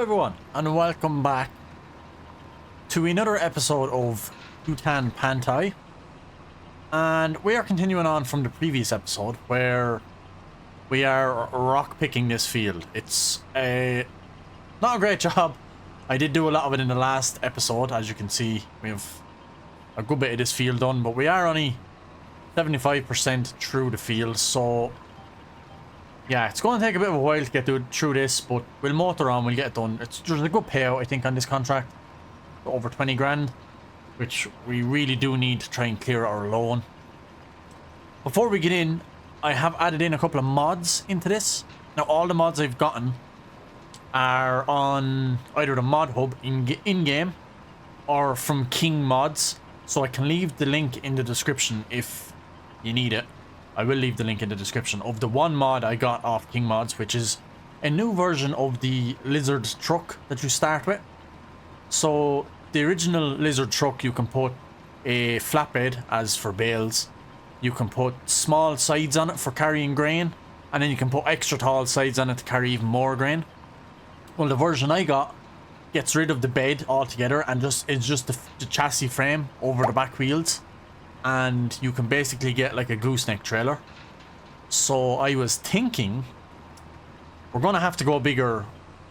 everyone, and welcome back to another episode of Hutan Pantai. And we are continuing on from the previous episode where we are rock picking this field. It's not a great job. I did do a lot of it in the last episode. As you can see, we have a good bit of this field done, but we are only 75% through the field, so yeah, it's going to take a bit of a while to get through this, but we'll motor on, we'll get it done. There's a good payout, I think, on this contract. Over 20 grand, which we really do need to try and clear our loan. Before we get in, I have added in a couple of mods into this. Now, all the mods I've gotten are on either the mod hub in-game or from King Mods, so I can leave the link in the description if you need it. I will leave the link in the description of the one mod I got off King Mods, which is a new version of the Lizard truck that you start with. So the original Lizard truck, you can put a flatbed as for bales, you can put small sides on it for carrying grain, and then you can put extra tall sides on it to carry even more grain. Well, the version I got gets rid of the bed altogether and it's just the chassis frame over the back wheels. And you can basically get like a gooseneck trailer. So I was thinking we're going to have to go bigger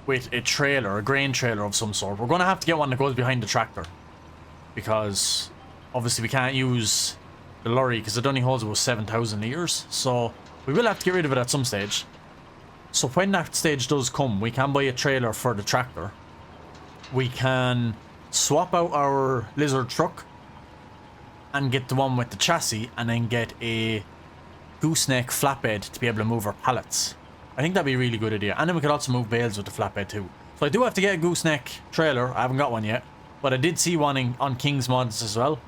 with a trailer, a grain trailer of some sort. We're going to have to get one that goes behind the tractor, because obviously we can't use the lorry because it only holds about 7,000 litres. So we will have to get rid of it at some stage. So when that stage does come, we can buy a trailer for the tractor. We can swap out our Lizard truck and get the one with the chassis, and then get a gooseneck flatbed to be able to move our pallets. I think that'd be a really good idea. And then we could also move bales with the flatbed too. So I do have to get a gooseneck trailer. I haven't got one yet, but I did see one on King's Mods as well,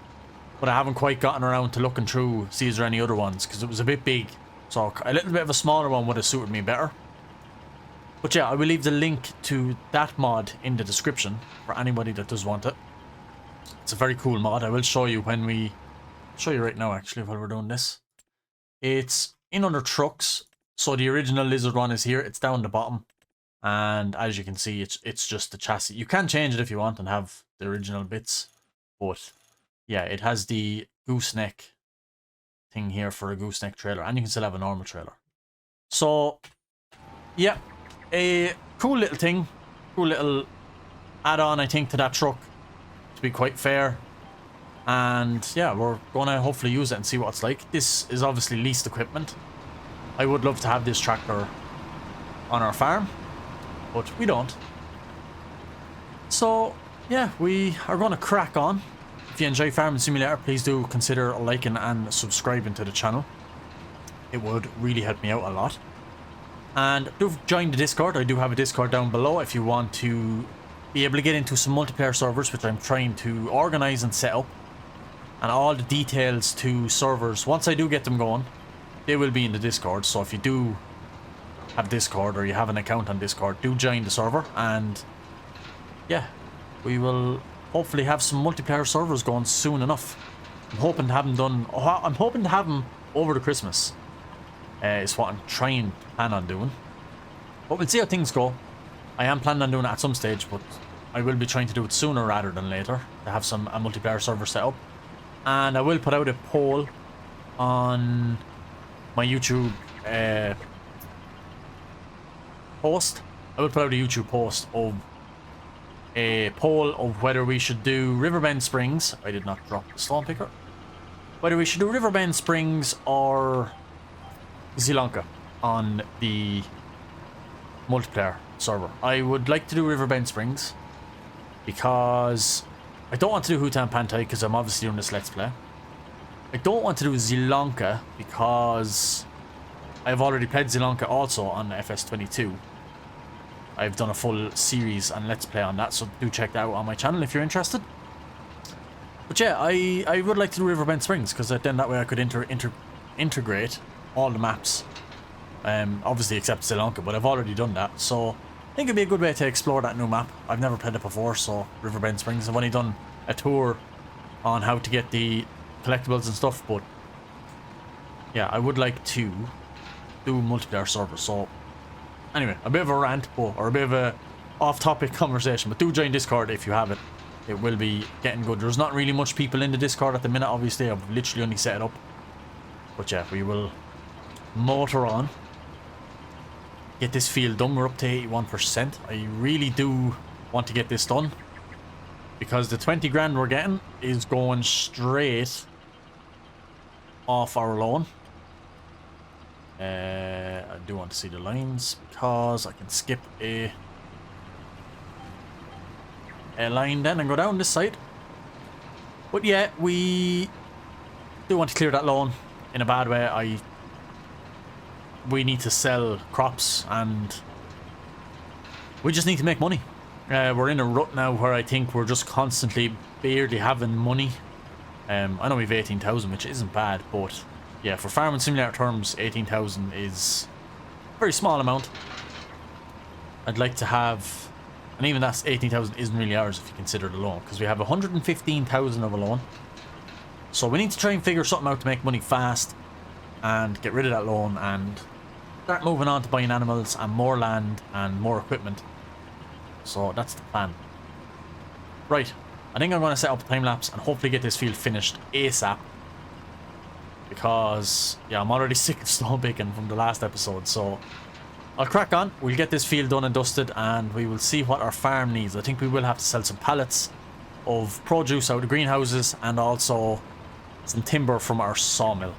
but I haven't quite gotten around to looking through, see is there any other ones, because it was a bit big. So a little bit of a smaller one would have suited me better. But yeah, I will leave the link to that mod in the description for anybody that does want it. It's a very cool mod. I will show you show you right now actually while we're doing this. It's in under trucks. So the original Lizard one is here. It's down the bottom. And as you can see, it's just the chassis. You can change it if you want and have the original bits. But yeah, it has the gooseneck thing here for a gooseneck trailer. And you can still have a normal trailer. So yeah, a cool little thing. Cool little add-on, I think, to that truck. To be quite fair. And yeah, we're gonna hopefully use it and see what it's like. This is obviously leased equipment. I would love to have this tractor on our farm, but we don't. So yeah, we are gonna crack on. If you enjoy Farming Simulator, please do consider liking and subscribing to the channel. It would really help me out a lot. And do join the Discord. I do have a Discord down below if you want to be able to get into some multiplayer servers, which I'm trying to organize and set up. And all the details to servers, once I do get them going, they will be in the Discord. So if you do have Discord or you have an account on Discord, do join the server. And yeah, we will hopefully have some multiplayer servers going soon enough. I'm hoping to have them done. I'm hoping to have them over the Christmas. Is what I'm trying to plan on doing. But we'll see how things go. I am planning on doing it at some stage, but I will be trying to do it sooner rather than later, to have a multiplayer server set up. And I will put out a poll on my YouTube post. I will put out a YouTube post of a poll of whether we should do Riverbend Springs. I did not drop the stone picker. Whether we should do Riverbend Springs or Sri Lanka on the multiplayer server. I would like to do Riverbend Springs because I don't want to do Hutan Pantai because I'm obviously doing this Let's Play. I don't want to do Sri Lanka because I've already played Sri Lanka also on FS22. I've done a full series and Let's Play on that, so do check that out on my channel if you're interested. But yeah, I would like to do Riverbend Springs because then that way I could integrate all the maps. Obviously except Sri Lanka, but I've already done that, so I think it'd be a good way to explore that new map. I've never played it before, so Riverbend Springs. I've only done a tour on how to get the collectibles and stuff, but yeah, I would like to do multiplayer servers. So anyway, a bit of a rant, or a bit of a off-topic conversation, but do join Discord if you have it. It will be getting good. There's not really much people in the Discord at the minute, obviously. I've literally only set it up. But yeah, we will motor on. Get this field done. We're up to 81%. I really do want to get this done, because the 20 grand we're getting is going straight off our loan. I do want to see the lines, because I can skip a line then and go down this side. But yeah, we do want to clear that loan in a bad way. We need to sell crops, and we just need to make money. We're in a rut now where I think we're just constantly barely having money. I know we've 18,000, which isn't bad, but yeah, for farming simulator terms, 18,000 is a very small amount. I'd like to have, and even that's 18,000 isn't really ours if you consider the loan, because we have 115,000 of a loan. So we need to try and figure something out to make money fast and get rid of that loan and start moving on to buying animals and more land and more equipment. So that's the plan. Right, I think I'm going to set up a time lapse and hopefully get this field finished ASAP, because yeah, I'm already sick of stone picking from the last episode. So I'll crack on. We'll get this field done and dusted, and we will see what our farm needs. I think we will have to sell some pallets of produce out of the greenhouses and also some timber from our sawmill.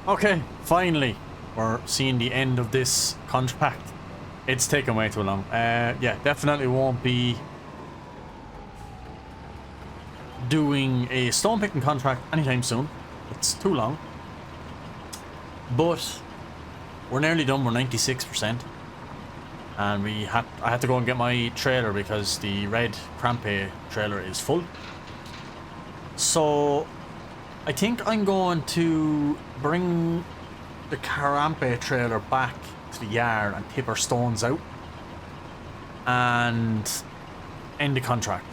Okay, finally, we're seeing the end of this contract. It's taken way too long. Yeah, definitely won't be doing a stone picking contract anytime soon. It's too long. But we're nearly done. We're 96%. And I had to go and get my trailer because the red Crampe trailer is full. So I think I'm going to bring the Crampe trailer back to the yard and tip our stones out and end the contract.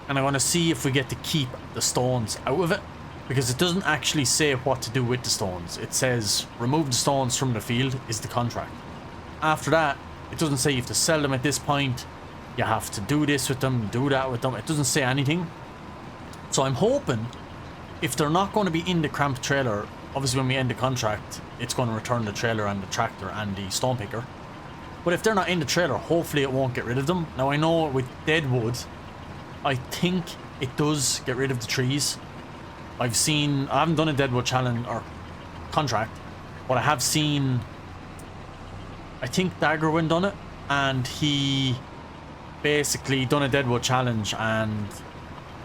And I want to see if we get to keep the stones out of it, because it doesn't actually say what to do with the stones. It says remove the stones from the field is the contract. After that, it doesn't say you have to sell them at this point, you have to do this with them, do that with them. It doesn't say anything. So I'm hoping if they're not going to be in the cramped trailer, obviously when we end the contract, it's going to return the trailer and the tractor and the stone picker. But if they're not in the trailer, hopefully it won't get rid of them. Now I know with dead wood, I think it does get rid of the trees. I haven't done a deadwood challenge or contract, but I have seen, I think Daggerwin done it, and he basically done a deadwood challenge and,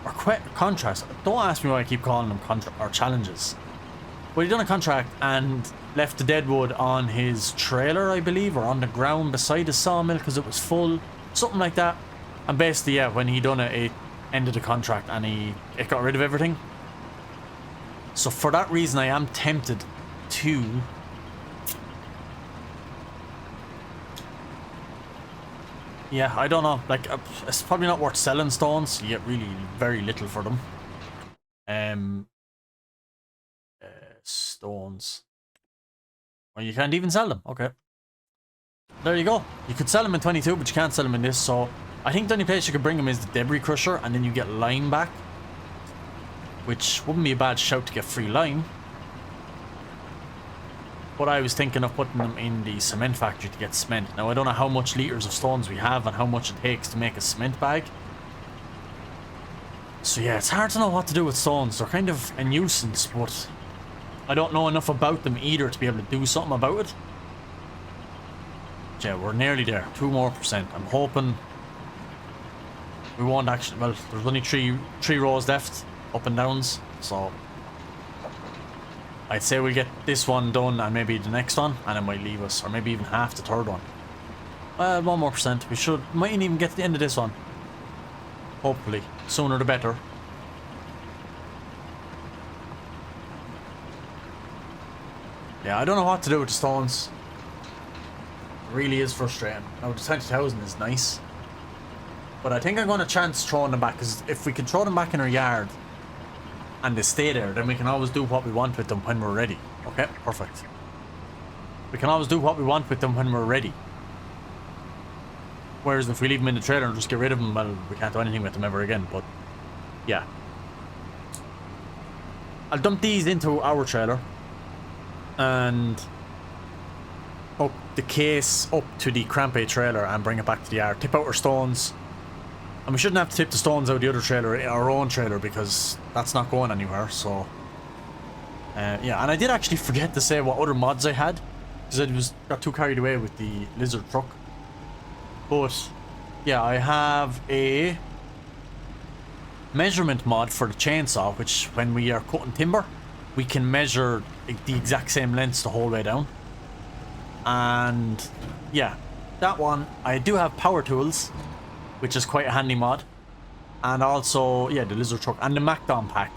or contrast. Don't ask me why I keep calling them or challenges. Well, he done a contract and left the deadwood on his trailer, I believe, or on the ground beside the sawmill because it was full, something like that. And basically, yeah, when he done it, it ended the contract and it got rid of everything. So for that reason, I am tempted to yeah, I don't know. Like, it's probably not worth selling stones. You get really very little for them. Stones. Well, you can't even sell them. Okay. There you go. You could sell them in 22, but you can't sell them in this. So I think the only place you could bring them is the debris crusher, and then you get lime back, which wouldn't be a bad shout to get free lime. But I was thinking of putting them in the cement factory to get cement. Now I don't know how much liters of stones we have and how much it takes to make a cement bag. So yeah, it's hard to know what to do with stones. They're kind of a nuisance, but I don't know enough about them either to be able to do something about it. Yeah, we're nearly there. 2% more. I'm hoping we won't actually... Well, there's only three rows left, up and downs, so I'd say we'll get this one done and maybe the next one, and it might leave us, or maybe even half the third one. Well, 1% more. We mightn't even get to the end of this one. Hopefully. Sooner the better. Yeah, I don't know what to do with the stones. It really is frustrating. Now, the 20,000 is nice. But I think I'm going to chance throwing them back, because if we can throw them back in our yard and they stay there, then we can always do what we want with them when we're ready. Okay, perfect. We can always do what we want with them when we're ready. Whereas if we leave them in the trailer and just get rid of them, well, we can't do anything with them ever again, but yeah. I'll dump these into our trailer and hook the case up to the Crampe trailer and bring it back to the yard. Tip out our stones. And we shouldn't have to tip the stones out of the other trailer, our own trailer, because that's not going anywhere, so yeah, and I did actually forget to say what other mods I had, because I got too carried away with the lizard truck. But yeah, I have a measurement mod for the chainsaw, which when we are cutting timber, we can measure the exact same lengths the whole way down. And yeah, that one, I do have power tools, which is quite a handy mod. And also, yeah, the lizard truck and the Macdon pack,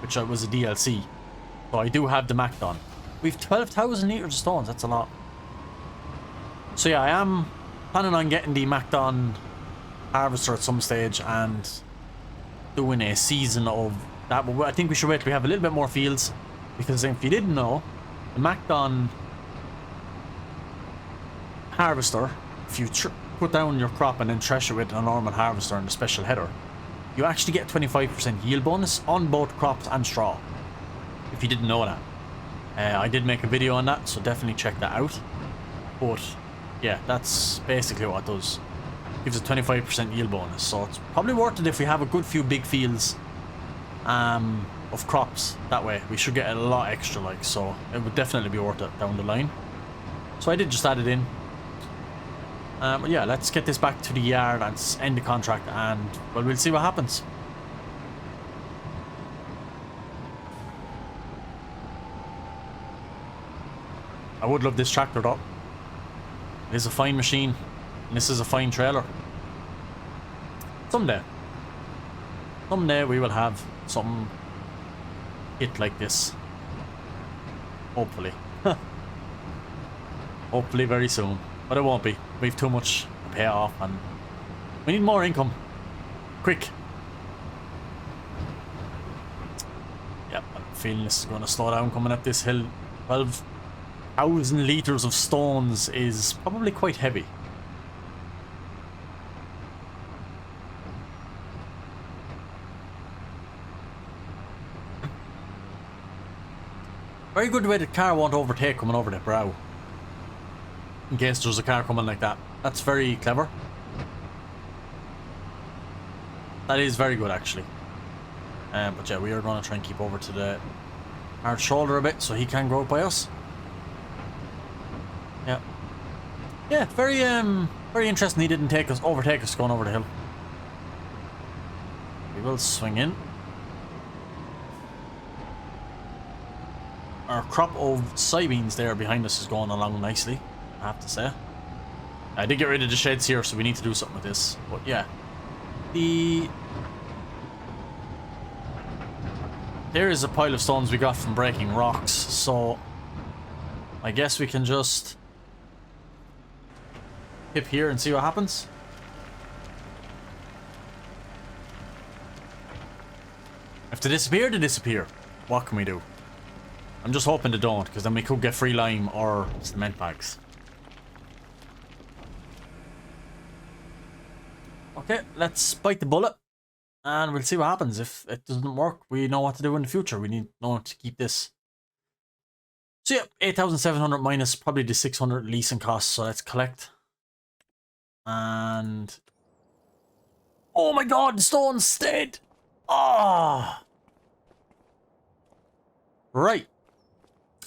which was a DLC. So I do have the Macdon. We've 12,000 liters of stones, that's a lot. So yeah, I am planning on getting the Macdon harvester at some stage and doing a season of that. But I think we should wait till we have a little bit more fields, because if you didn't know, the Macdon harvester, if you put down your crop and then thresh it with a normal harvester and a special header, you actually get 25% yield bonus on both crops and straw. If you didn't know that. I did make a video on that, so definitely check that out. But yeah, that's basically what it does. Gives a 25% yield bonus, so it's probably worth it if we have a good few big fields of crops. That way we should get a lot extra, like, so it would definitely be worth it down the line. So I did just add it in. But yeah, let's get this back to the yard and end the contract, and well, we'll see what happens. I would love this tractor though. It is a fine machine, and this is a fine trailer. Someday we will have some hit like this. Hopefully. Hopefully very soon. But it won't be. We have too much to pay off, and we need more income. Quick. Yep, I'm feeling this is going to slow down coming up this hill. 12,000 liters of stones is probably quite heavy. Very good way the car won't overtake coming over the brow. In case there's a car coming like that. That's very clever. That is very good, actually. But yeah, we are going to try and keep over to the hard shoulder a bit so he can go up by us. Yeah. Yeah, very interesting he didn't overtake us going over the hill. We will swing in. our crop of soybeans there behind us is going along nicely, I have to say. I did get rid of the sheds here, so we need to do something with this. But yeah, there is a pile of stones we got from breaking rocks, so I guess we can just hip here and see what happens. If they disappear, they disappear. What can we do? I'm just hoping they don't, because then we could get free lime or cement bags. Okay, let's bite the bullet. And we'll see what happens. If it doesn't work, we know what to do in the future. We need no one to keep this. So yeah, 8,700 minus probably the 600 leasing costs. So let's collect. And... oh my god, the stone stayed! Ah! Right.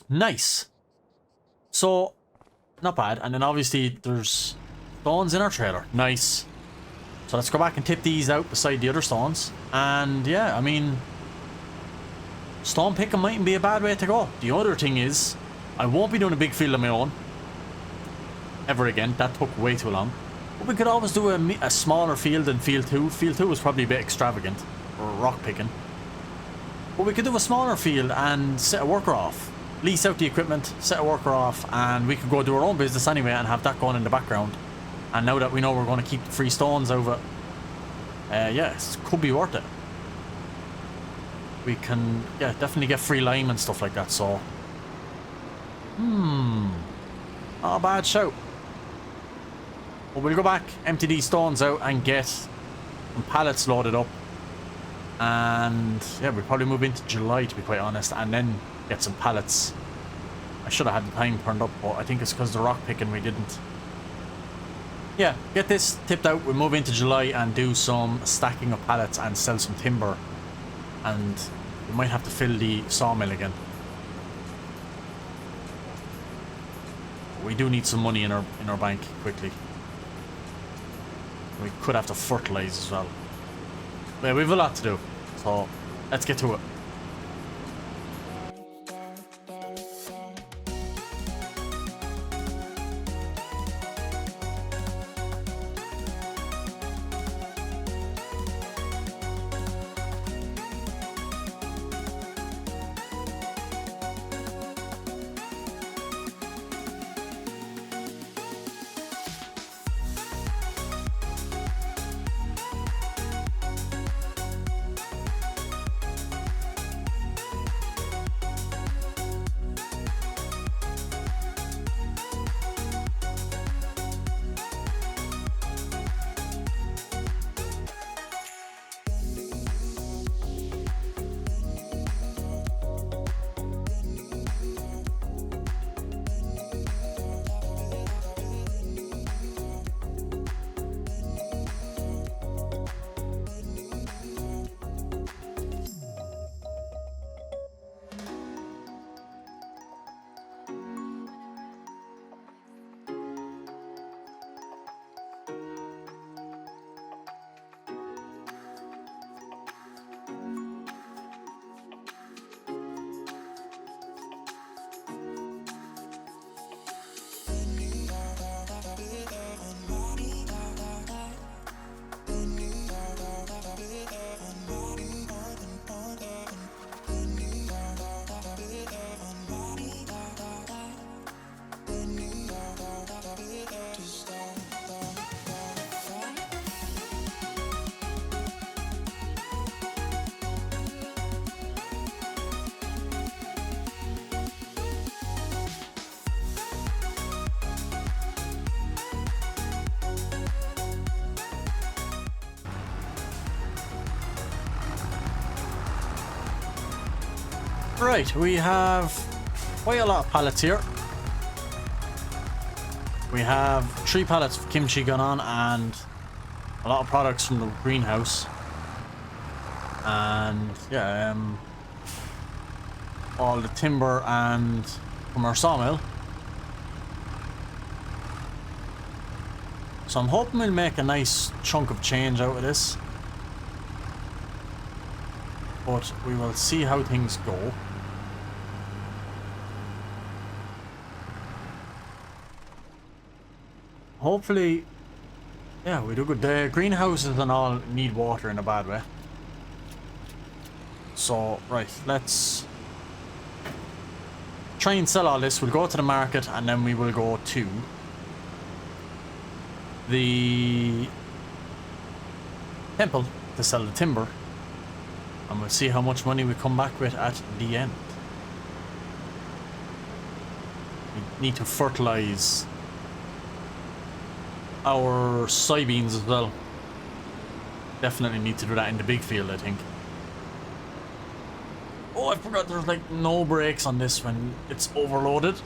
Nice. So, not bad. And then obviously there's stones in our trailer. Nice. So let's go back and tip these out beside the other stones. And yeah, I mean, stone picking mightn't be a bad way to go. The other thing is, I won't be doing a big field of my own ever again. That took way too long. But we could always do a smaller field than field 2. Field 2 was probably a bit extravagant for rock picking. But we could do a smaller field and set a worker off. Lease out the equipment, set a worker off, and we could go do our own business anyway and have that going in the background. And now that we know we're going to keep the free stones out of it, yeah, it could be worth it. We can, yeah, definitely get free lime and stuff like that, so... not a bad shout. But we'll go back, empty these stones out, and get some pallets loaded up. And, yeah, we'll probably move into July, to be quite honest, and then get some pallets. I should have had the time turned up, but I think it's because of the rock picking we didn't. Yeah, get this tipped out, we'll move into July and do some stacking of pallets and sell some timber. And we might have to fill the sawmill again. We do need some money in our bank quickly. We could have to fertilize as well. But yeah, we have a lot to do, so let's get to it. Right, we have quite a lot of pallets here. We have 3 pallets of kimchi gone on and a lot of products from the greenhouse. And yeah, all the timber and from our sawmill. So I'm hoping we'll make a nice chunk of change out of this. But we will see how things go. hopefully, yeah, we do good. The greenhouses and all need water in a bad way. So, right, let's try and sell all this. We'll go to the market and then we will go to the temple to sell the timber. And we'll see how much money we come back with at the end. We need to fertilize our soybeans as well. Definitely need to do that in the big field, I think. Oh, I forgot there's like no brakes on this when it's overloaded.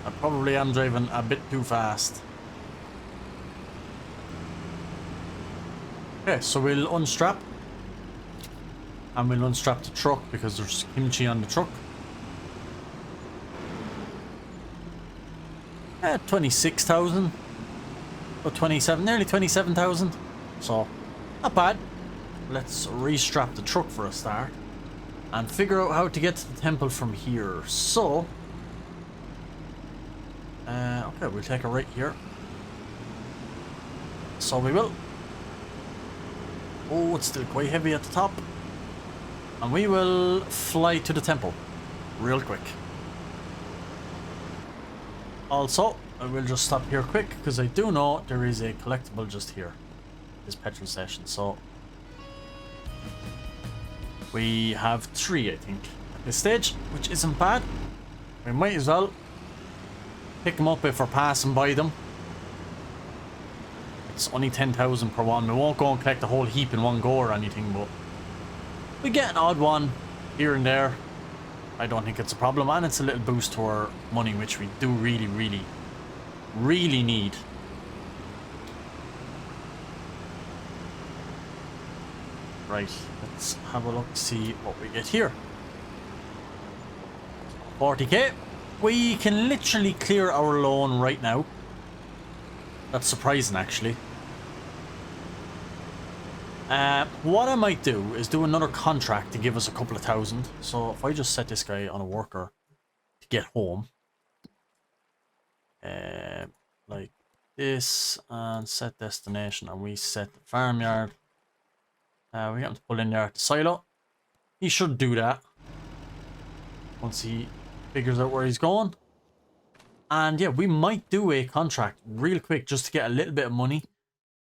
I probably am driving a bit too fast. Okay, so we'll unstrap. And we'll unstrap the truck because there's kimchi on the truck. 26,000 or 27, nearly 27,000. So, not bad. Let's restrap the truck for a start and figure out how to get to the temple from here. So, okay, we'll take a right here. So we will. Oh, it's still quite heavy at the top. And we will fly to the temple real quick. Also, I will just stop here quick because I do know there is a collectible just here. This petrol station. So we have 3, I think, at this stage, which isn't bad. We might as well pick them up if we're passing by them. It's only 10,000 per one. We won't go and collect the whole heap in one go or anything, but we get an odd one here and there. I don't think it's a problem, and it's a little boost to our money, which we do really, really, really need. Right, let's have a look, see what we get here. 40k. We can literally clear our loan right now. That's surprising, actually. What I might do is do another contract to give us a couple of thousand. So if I just set this guy on a worker to get home, like this, and set destination, and we set the farmyard. We get him to pull in there at the silo. He should do that once he figures out where he's going. And yeah, we might do a contract real quick just to get a little bit of money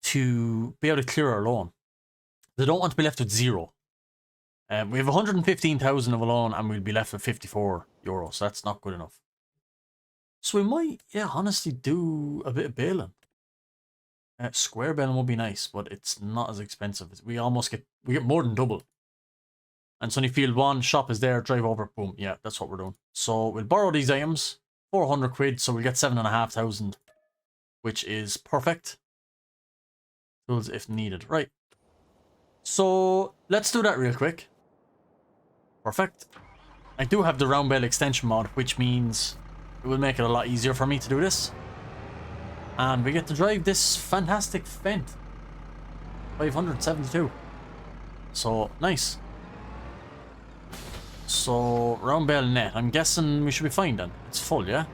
to be able to clear our loan. They don't want to be left with 0. We have 115,000 of a loan and we'll be left with 54 euros. So that's not good enough. So we might, yeah, honestly do a bit of bailing. Square bailing would be nice, but it's not as expensive. We get more than double. And Sunny Field 1, shop is there, drive over, boom. Yeah, that's what we're doing. So we'll borrow these items, 400 quid, so we'll get 7,500, which is perfect. Tools if needed. Right. So let's do that real quick. Perfect. I do have the round bale extension mod, which means it will make it a lot easier for me to do this. And we get to drive this fantastic Fendt 572. So nice. So round bale net. I'm guessing we should be fine then. It's full, yeah?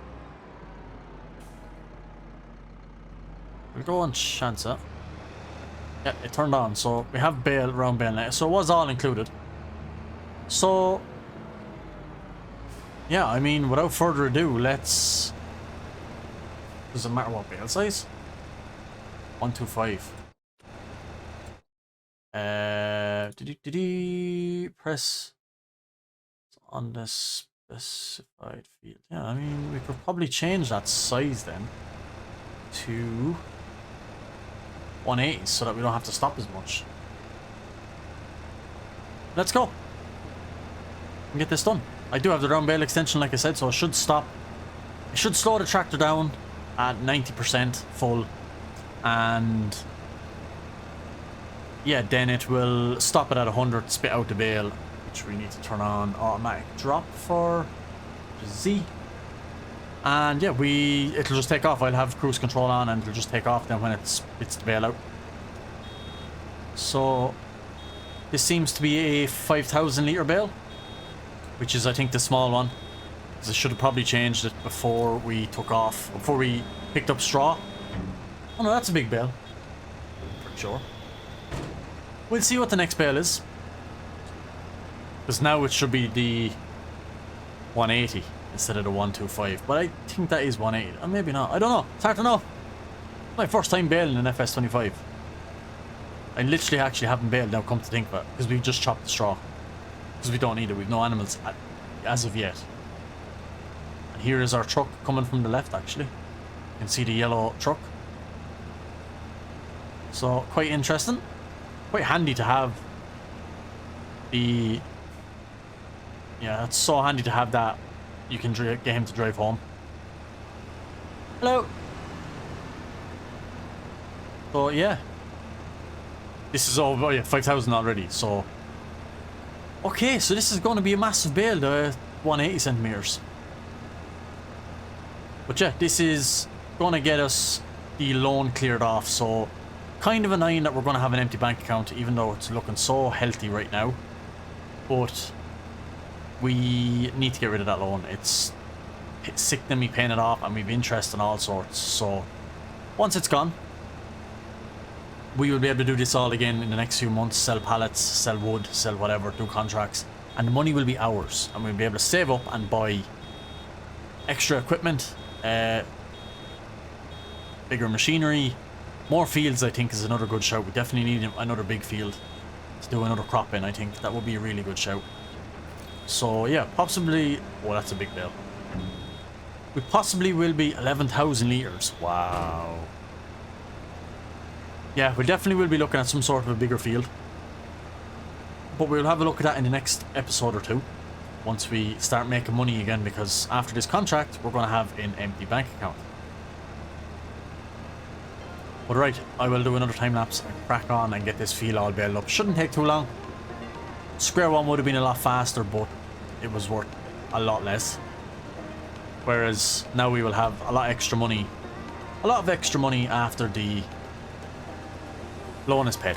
We'll go and chance it. Yeah, it turned on. So we have bale, round bale net. So it was all included. So yeah, I mean, without further ado, let's... Does it matter what bale size? 125. Press on the specified field. Yeah, I mean, we could probably change that size then to 180 so that we don't have to stop as much. Let's go and get this done. I do have the round bale extension, like I said, so it should stop. It should slow the tractor down at 90% full, and yeah, then it will stop it at 100, spit out the bale, which we need to turn on automatic drop for Z. And yeah, it'll just take off. I'll have cruise control on and it'll just take off then when it spits the bale out. So this seems to be a 5,000 litre bale, which is I think the small one. I should have probably changed it before we took off, before we picked up straw. Oh no, that's a big bale. For sure. We'll see what the next bale is. Because now it should be the 180 instead of the 125. But I think that is 180. Or maybe not. I don't know. It's hard to know. My first time baling an FS25. I literally actually haven't baled now, come to think of it. Because we just chopped the straw. Because we don't need it. We've no animals as of yet. And here is our truck coming from the left, actually. You can see the yellow truck. So, quite interesting. Quite handy to have the... Yeah, it's so handy to have that. You can get him to drive home. Hello! So, yeah. This is all... Oh, yeah, 5,000 already, so... Okay, so this is going to be a massive bale, the 180 centimeters. But yeah, this is going to get us the loan cleared off, so... Kind of annoying that we're going to have an empty bank account, even though it's looking so healthy right now. But we need to get rid of that loan. It's sickening me paying it off, and we've interest and all sorts. So once it's gone, we will be able to do this all again in the next few months. Sell pallets, sell wood, sell whatever, do contracts. And the money will be ours. And we'll be able to save up and buy extra equipment, bigger machinery. More fields, I think, is another good shout. We definitely need another big field to do another crop in, I think. That would be a really good shout. So, yeah, possibly... Oh, that's a big bale. We possibly will be 11,000 litres. Wow. Yeah, we definitely will be looking at some sort of a bigger field. But we'll have a look at that in the next episode or two. Once we start making money again, because after this contract, we're going to have an empty bank account. But right, I will do another time lapse and crack on and get this field all baled up. Shouldn't take too long. Square one would have been a lot faster, but it was worth a lot less. Whereas now we will have a lot extra money. A lot of extra money after the loan is paid.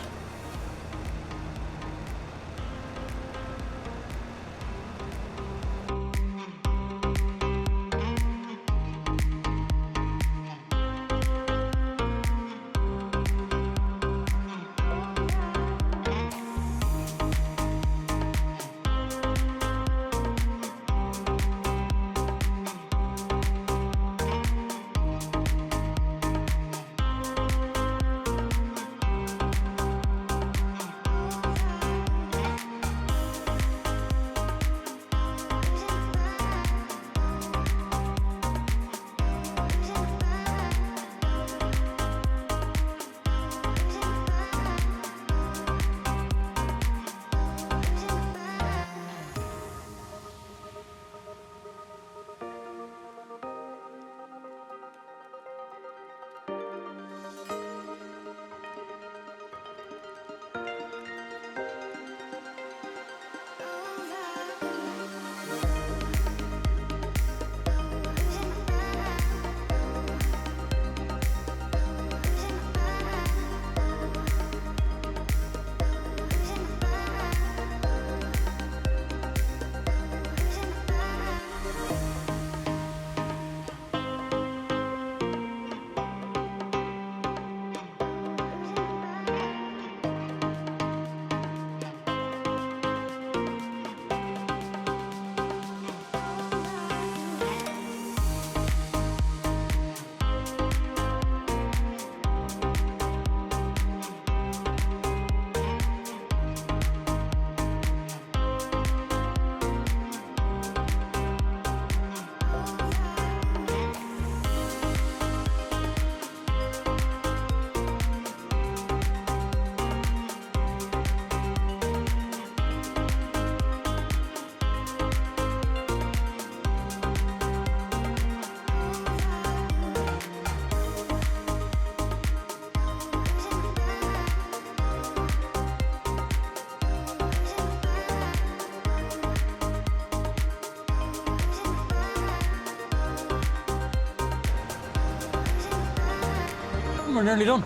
We're nearly done.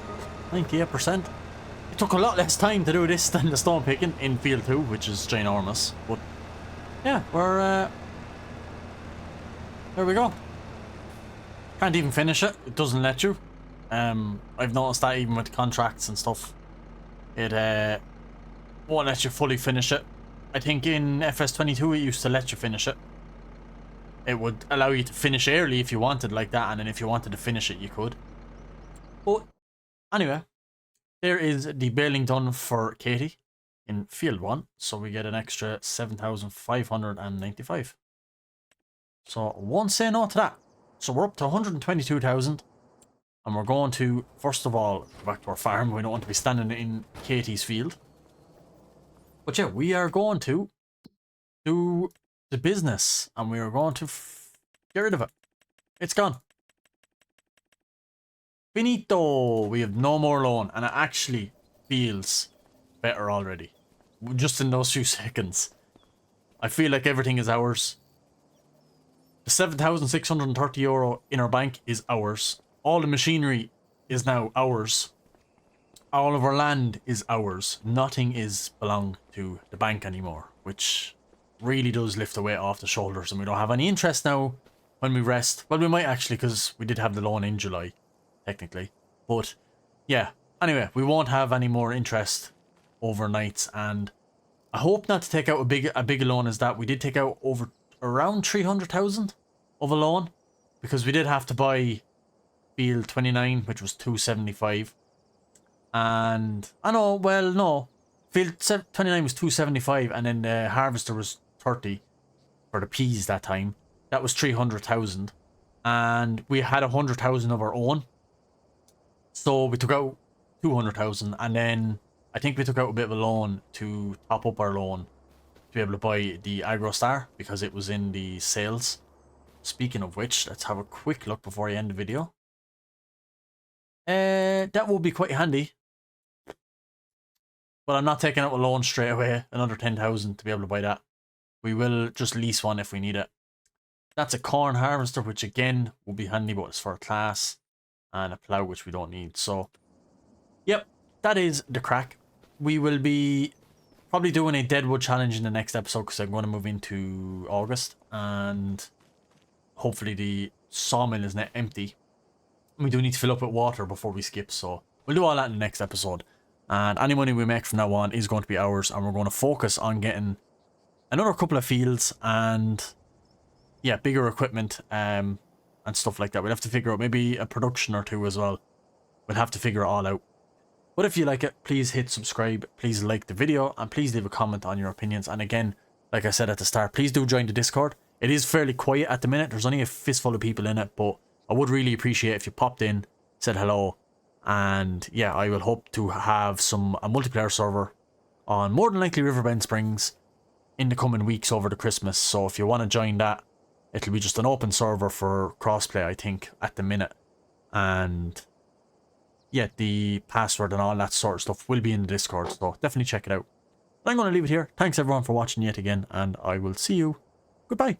98%. It took a lot less time to do this than the stone picking in field 2, which is ginormous. But yeah, we're there we go. Can't even finish it. It doesn't let you. I've noticed that even with contracts and stuff. It won't let you fully finish it. I think in FS22 it used to let you finish it. It would allow you to finish early if you wanted like that, and then if you wanted to finish it, you could. But anyway, there is the baling done for Katie in field 1, so we get an extra 7,595. So I won't say no to that. So we're up to 122,000, and we're going to, first of all, go back to our farm. We don't want to be standing in Katie's field. But yeah, we are going to do the business, and we are going to get rid of it. It's gone. Finito. We have no more loan, and it actually feels better already. Just in those few seconds. I feel like everything is ours. The 7,630 euro in our bank is ours. All the machinery is now ours. All of our land is ours. Nothing is belong to the bank anymore, which really does lift the weight off the shoulders, and we don't have any interest now when we rest. Well, we might actually, because we did have the loan in July, technically. But yeah, anyway, we won't have any more interest overnights, and I hope not to take out a big loan as that. We did take out around 300,000 of a loan, because we did have to buy field 29, which was 275, and I know, well, no, field 29 was 275, and then the harvester was 30 for the peas that time. That was 300,000, and we had 100,000 of our own, so we took out 200,000, and then I think we took out a bit of a loan to top up our loan to be able to buy the AgroStar, because it was in the sales. Speaking of which, let's have a quick look before I end the video. That will be quite handy. But I'm not taking out a loan straight away, another 10,000 to be able to buy that. We will just lease one if we need it. That's a corn harvester, which again will be handy, but it's for a class, and a plough, which we don't need. So, yep, that is the crack. We will be probably doing a Deadwood challenge in the next episode, because I'm going to move into August, and hopefully the sawmill is not empty. We do need to fill up with water before we skip, so we'll do all that in the next episode. And any money we make from now on is going to be ours, and we're going to focus on getting another couple of fields and, yeah, bigger equipment and stuff like that. We'll have to figure out maybe a production or two as well. We'll have to figure it all out. But if you like it, please hit subscribe, please like the video, and please leave a comment on your opinions. And again, like I said at the start, please do join the Discord. It is fairly quiet at the minute. There's only a fistful of people in it, but I would really appreciate if you popped in, said hello, and yeah, I will hope to have a multiplayer server on more than likely Riverbend Springs in the coming weeks over the Christmas. So if you want to join that, it'll be just an open server for crossplay, I think, at the minute. And yeah, the password and all that sort of stuff will be in the Discord, so definitely check it out. But I'm going to leave it here. Thanks everyone for watching yet again, and I will see you. Goodbye.